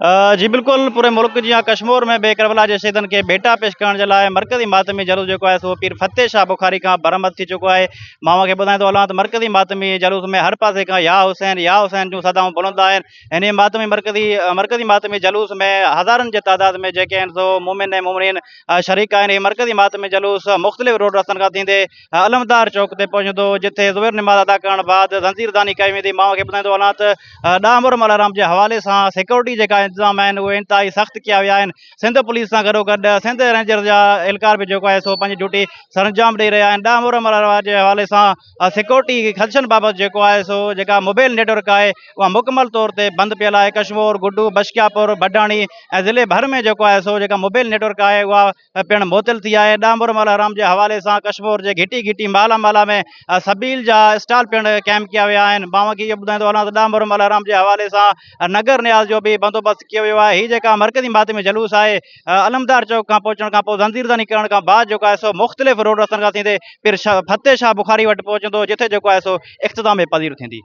जी बिल्कुल, पूरे मुल्क जी कश्मीर में बेकरबला जे शहीदन के भेटा पेश करण जे लाइ मरकज़ी मातमी जलूस जेको आहे सो पीर फतेह शाह बुखारी खां बरामद थी चुको आहे। मां खे ॿुधाईंदो हलां त मरकज़ी मातमी जलूस में हर पासे खां या हुसैन जूं सदाऊं बुलंद आहिनि। हिन मातमी मरकज़ी मातमी जलूस में हज़ारनि जे तादाद में जेके आहिनि सो मोमिन ऐं मोमिनीन शरीक आहिनि। हीउ मरकज़ी मातमी जलूस मुख़्तलिफ़ रोड रस्तनि खां थींदे अलमदार चौक ते पहुचंदो, जिथे ज़ुहर निमाज़ अदा करण बाद ज़ंजीरदानी कई वेंदी। मां खे ॿुधाईंदो हलां त ॾाह मलाराम जे हवाले सां सिक्योरिटी जेका इंतज़ाम आहिनि उहे इंतिहाई सख़्तु कया विया आहिनि। सिंध पुलिस सां गॾोगॾु सिंध रेंजर जा एहलकार बि जेको आहे सो पंहिंजी ड्यूटी सरंजाम ॾेई रहिया आहिनि। ॾाह मलाराम जे हवाले सां सिक्योरिटी ख़दशनि बाबति जेको आहे सो जेका मोबाइल नेटवर्क आहे उहा मुकमल तौर ते बंदि पियल आहे। कश्मीर, गुड्डू, बशकियापुर, भडाणी ऐं ज़िले भर में जेको आहे सो जेका मोबाइल नेटवर्क आहे उहा पिणु मुअतल थी आहे। ॾाह मलाराम जे हवाले सां कश्मीर जे घिटी माला में सबील जा स्टॉल पिणु क़ाइमु कया विया आहिनि। मां खे इहो ॿुधाईंदो हलां त ॾाह मलाराम जे हवाले सां नगर नियाज़ जो बि बंदोबस्तु कयो वियो आहे। हीअ जेका मरकज़ी मातमी जलूस आहे अलमदार चौक खां पहुचण खां पोइ ज़ंजीरदानी करण खां बाद जेको आहे सो मुख़्तलिफ़ रोड रस्तनि खां थींदे पीर फतेह शाह बुखारी वटि पहुचंदो, जिथे जेको आहे सो इख़्तिताम पज़ीर थींदी।